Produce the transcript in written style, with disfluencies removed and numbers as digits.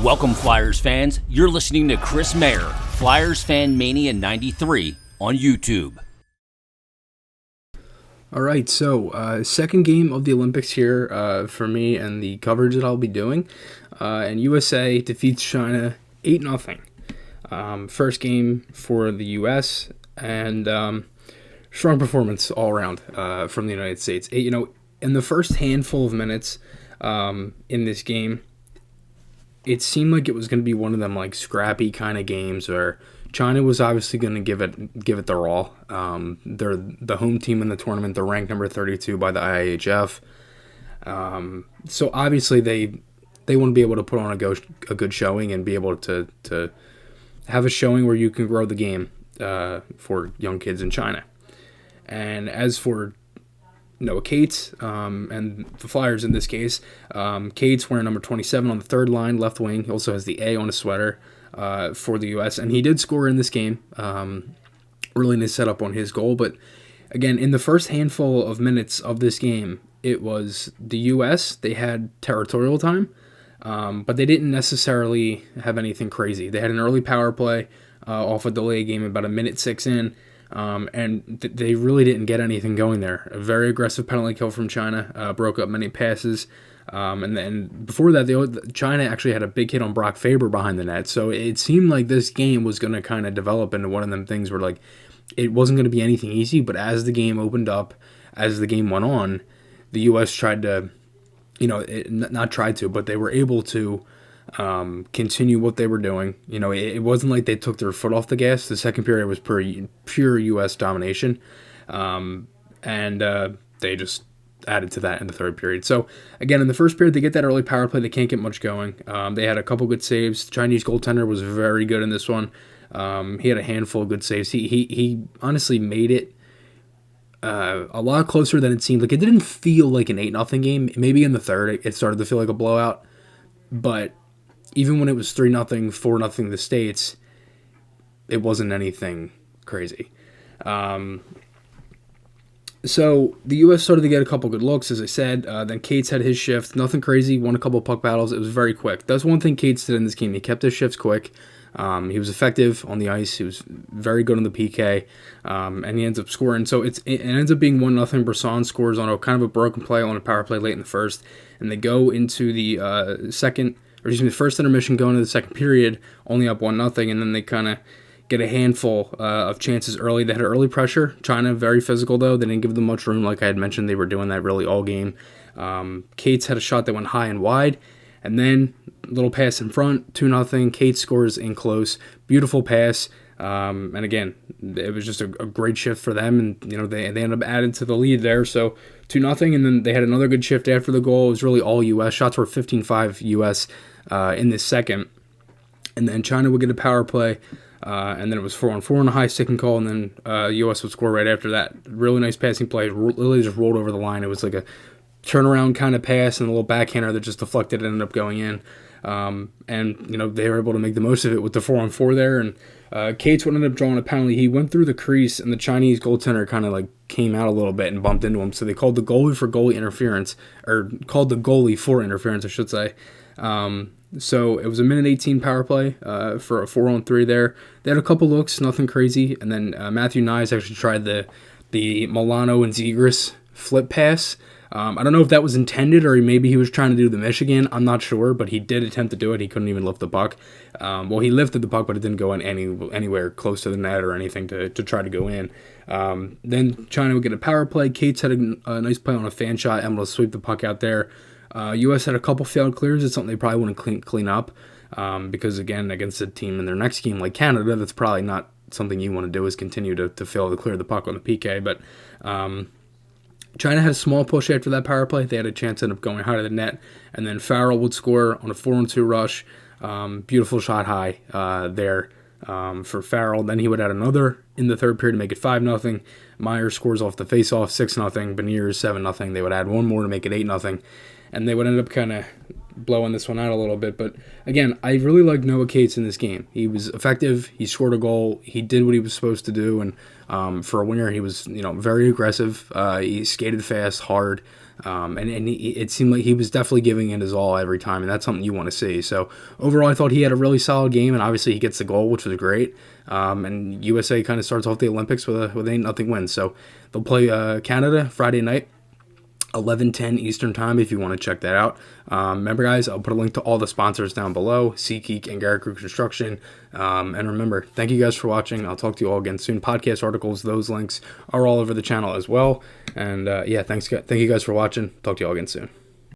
Welcome, Flyers fans. You're listening to Chris Mayer, Flyers Fan Mania 93 on YouTube. All right, so second game of the Olympics here for me and the coverage that I'll be doing. And USA defeats China 8-0. First game for the U.S. and strong performance all around from the United States. In the first handful of minutes in this game, it seemed like it was going to be one of them like scrappy kind of games where China was obviously going to give it their all. They're the home team in the tournament. They're ranked number 32 by the IIHF. So obviously they want to be able to put on a good showing and be able to have a showing where you can grow the game for young kids in China. And as for Noah Cates and the Flyers in this case, Cates wearing number 27 on the third line, left wing. He also has the A on his sweater for the U.S. And he did score in this game. Really nice setup on his goal. But again, in the first handful of minutes of this game, it was the U.S. They had territorial time, but they didn't necessarily have anything crazy. They had an early power play off a delay game about a minute 6 in. And they really didn't get anything going there. A very aggressive penalty kill from China, broke up many passes. And then before that, China actually had a big hit on Brock Faber behind the net. So it seemed like this game was going to kind of develop into one of them things where like it wasn't going to be anything easy. But as the game opened up, as the game went on, the U.S. tried to, not tried to, but they were able to continue what they were doing. It wasn't like they took their foot off the gas. The second period was pure U.S. domination, and they just added to that in the third period. So again, in the first period, they get that early power play. They can't get much going. They had a couple good saves. The Chinese goaltender was very good in this one. He had a handful of good saves. He honestly made it a lot closer than it seemed. Like it didn't feel like an 8-0 game. Maybe in the third, it started to feel like a blowout, but even when it was 3-0, 4-0 the States, it wasn't anything crazy. So the U.S. started to get a couple good looks, as I said. Then Cates had his shift. Nothing crazy. Won a couple puck battles. It was very quick. That's one thing Cates did in this game. He kept his shifts quick. He was effective on the ice. He was very good on the PK, and he ends up scoring. So it ends up being 1-0. Brisson scores on a kind of a broken play on a power play late in the first, and they go into the first intermission going into the second period, only up 1-0, and then they kind of get a handful of chances early. They had early pressure. China, very physical, though. They didn't give them much room. Like I had mentioned, they were doing that really all game. Cates had a shot that went high and wide, and then a little pass in front, 2-0. Cates scores in close. Beautiful pass. And again, it was just a great shift for them, and they ended up adding to the lead there. So 2-0, and then they had another good shift after the goal. It was really all U.S. Shots were 15-5 U.S. In this second, and then China would get a power play, and then it was 4-on-4 on a high sticking call, and then U.S. would score right after that. Really nice passing play. Literally just rolled over the line. It was like a turnaround kind of pass and a little backhander that just deflected and ended up going in. And they were able to make the most of it with the 4-on-4 there, and Cates would end up drawing a penalty. He went through the crease, and the Chinese goaltender kind of like came out a little bit and bumped into him, so they called the goalie for goalie interference, or called the goalie for interference, I should say. So it was a minute 18 power play for a 4-on-3 there. They had a couple looks, nothing crazy, and then Matthew Nyes actually tried the Milano and Zegras flip pass. I don't know if that was intended or maybe he was trying to do the Michigan. I'm not sure, but he did attempt to do it. He couldn't even lift the puck. He lifted the puck, but it didn't go in anywhere close to the net or anything to try to go in. Then China would get a power play. Cates had a nice play on a fan shot, able to sweep the puck out there. U.S. had a couple failed clears. It's something they probably wouldn't clean up because, again, against a team in their next game like Canada, that's probably not something you want to do is continue to fail to clear the puck on the PK. But China had a small push after that power play. They had a chance to end up going high to the net, and then Farrell would score on a 4-on-2 rush. Beautiful shot high there for Farrell. Then he would add another in the third period to make it 5-0. Meyer scores off the faceoff, 6-0. Beniers, 7-0. They would add one more to make it 8-0. and they would end up kind of blowing this one out a little bit. But again, I really like Noah Cates in this game. He was effective. He scored a goal. He did what he was supposed to do, and for a winger, he was very aggressive. He skated fast, hard. It seemed like he was definitely giving it his all every time, and that's something you want to see. So overall, I thought he had a really solid game, and obviously he gets the goal, which was great. And USA kind of starts off the Olympics with a 8-0 win. So they'll play Canada Friday night, 11:10 Eastern Time, if you want to check that out. Remember, guys, I'll put a link to all the sponsors down below, SeatGeek and Garrett Group Construction. And remember, thank you guys for watching. I'll talk to you all again soon. Podcast articles, those links are all over the channel as well. And thank you guys for watching. Talk to you all again soon.